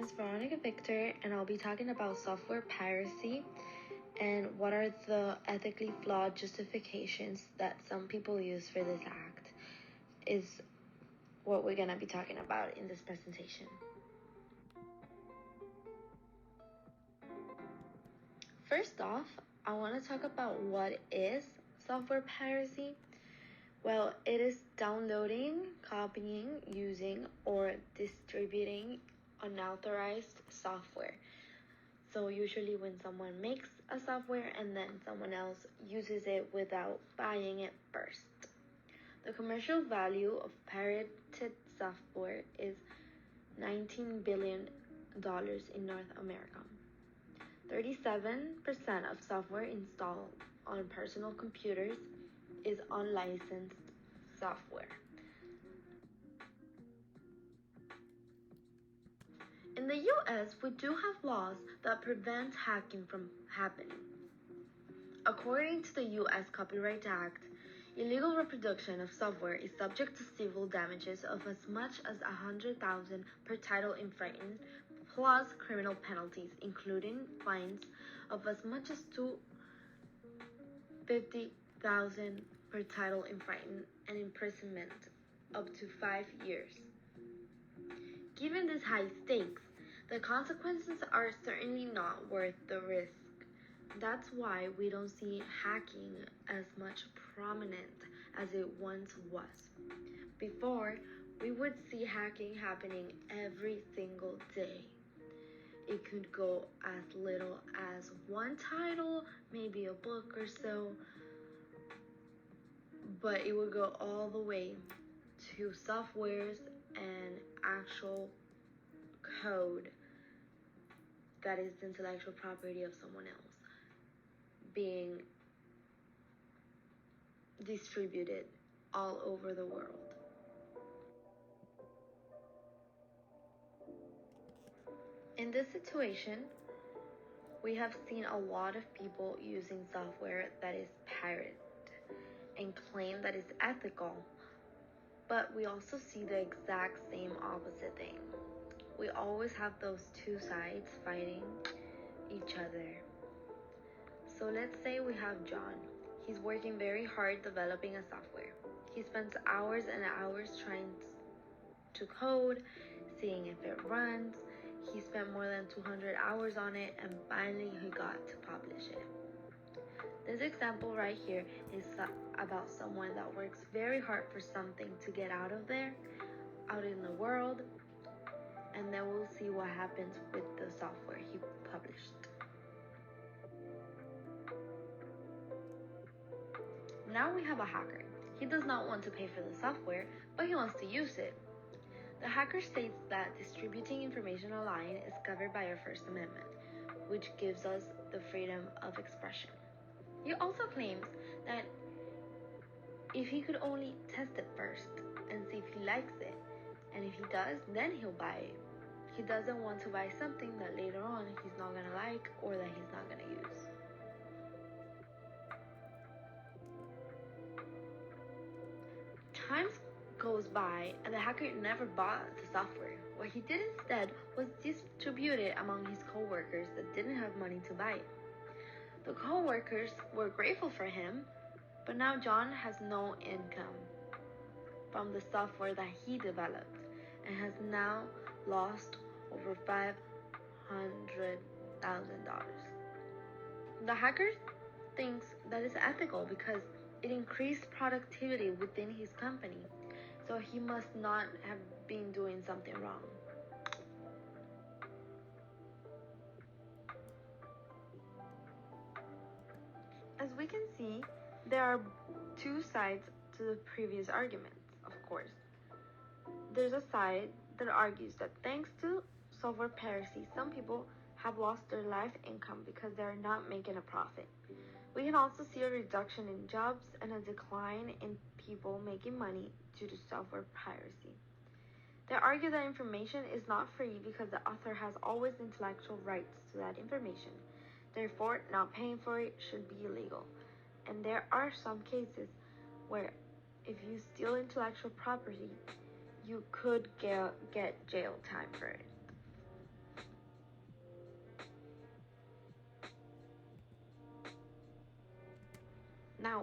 is Veronica Victor, and I'll be talking about software piracy and what are the ethically flawed justifications that some people use for this act, is what we're going to be talking about in this presentation. First off, I want to talk about what is software piracy. Well, it is downloading, copying, using, or distributing unauthorized software. So usually when someone makes a software and then someone else uses it without buying it first. The commercial value of pirated software is $19 billion in North America. 37% of software installed on personal computers is unlicensed software. In the US, we do have laws that prevent hacking from happening. According to the US Copyright Act, illegal reproduction of software is subject to civil damages of as much as $100,000 per title infringement, plus criminal penalties, including fines of as much as $250,000 per title infringement and imprisonment up to 5 years. Given these high stakes, the consequences are certainly not worth the risk. That's why we don't see hacking as much prominent as it once was. Before, we would see hacking happening every single day. It could go as little as one title, maybe a book or so, but it would go all the way to softwares and actual code that is the intellectual property of someone else being distributed all over the world. In this situation, we have seen a lot of people using software that is pirated and claim that it's ethical, but we also see the exact same opposite thing. We always have those two sides fighting each other. So let's say we have John. He's working very hard developing a software. He spends hours and hours trying to code, seeing if it runs. He spent more than 200 hours on it, and finally he got to publish it. This example right here is about someone that works very hard for something to get out in the world, and then we'll see what happens with the software he published. Now we have a hacker. He does not want to pay for the software, but he wants to use it. The hacker states that distributing information online is covered by our First Amendment, which gives us the freedom of expression. He also claims that if he could only test it first and see if he likes it, and if he does, then he'll buy it. He doesn't want to buy something that later on he's not going to like or that he's not going to use. Time goes by and the hacker never bought the software. What he did instead was distribute it among his co-workers that didn't have money to buy it. The co-workers were grateful for him, but now John has no income from the software that he developed and has now lost over $500,000. The hacker thinks that it's ethical because it increased productivity within his company, so he must not have been doing something wrong. As we can see, there are two sides to the previous arguments, of course. There's a side that argues that thanks to software piracy, some people have lost their life income because they're not making a profit. We can also see a reduction in jobs and a decline in people making money due to software piracy. They argue that information is not free because the author has always intellectual rights to that information. Therefore, not paying for it should be illegal. And there are some cases where if you steal intellectual property, you could get jail time for it.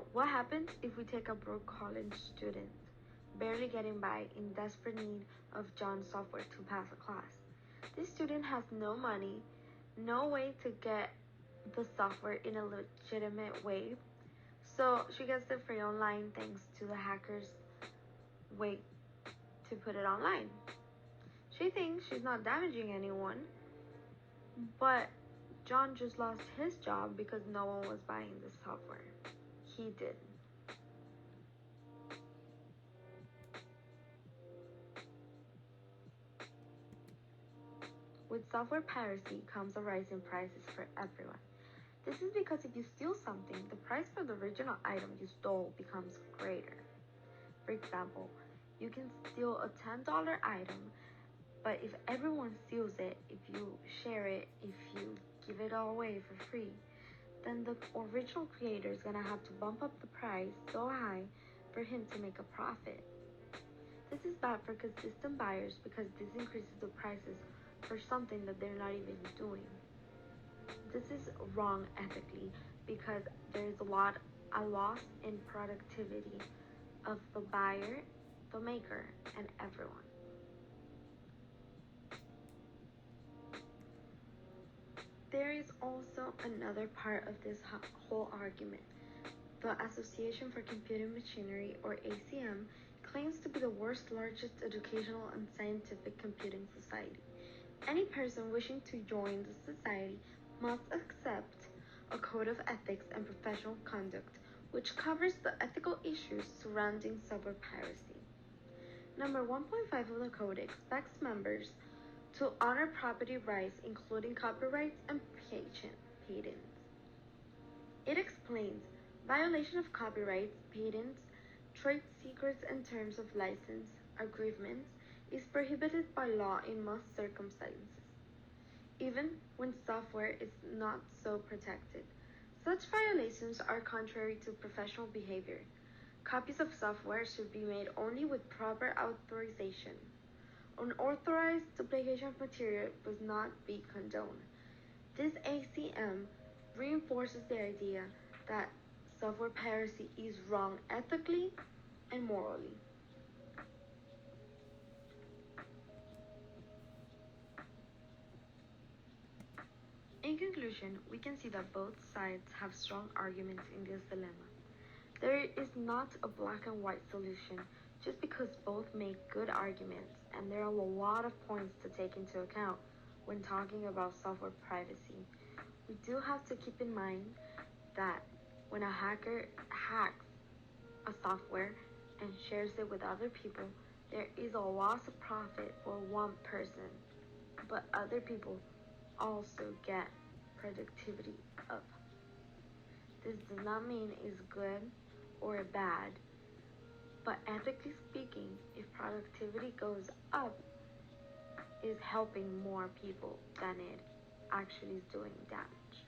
Now, what happens if we take a broke college student, barely getting by, in desperate need of John's software to pass a class? This student has no money, no way to get the software in a legitimate way, so she gets it free online thanks to the hacker's way to put it online. She thinks she's not damaging anyone, but John just lost his job because no one was buying the software. He did. With software piracy comes a rise in prices for everyone. This is because if you steal something, the price for the original item you stole becomes greater. For example, you can steal a $10 item, but if everyone steals it, if you share it, if you give it all away for free, then the original creator is gonna have to bump up the price so high for him to make a profit. This is bad for consistent buyers because this increases the prices for something that they're not even doing. This is wrong ethically because there is a loss in productivity of the buyer, the maker, and everyone. There is also another part of this whole argument. The Association for Computing Machinery, or ACM, claims to be the world's largest educational and scientific computing society. Any person wishing to join the society must accept a code of ethics and professional conduct, which covers the ethical issues surrounding software piracy. Number 1.5 of the code expects members to honor property rights, including copyrights and patents. It explains violation of copyrights, patents, trade secrets, and terms of license agreements is prohibited by law in most circumstances, even when software is not so protected. Such violations are contrary to professional behavior. Copies of software should be made only with proper authorization. Unauthorized duplication of material does not be condoned. This ACM reinforces the idea that software piracy is wrong ethically and morally. In conclusion, we can see that both sides have strong arguments in this dilemma. There is not a black and white solution just because both make good arguments, and there are a lot of points to take into account when talking about software privacy. We do have to keep in mind that when a hacker hacks a software and shares it with other people, there is a loss of profit for one person, but other people also get productivity up. This does not mean it's good or bad, but ethically speaking, if productivity goes up, is helping more people than it actually is doing damage.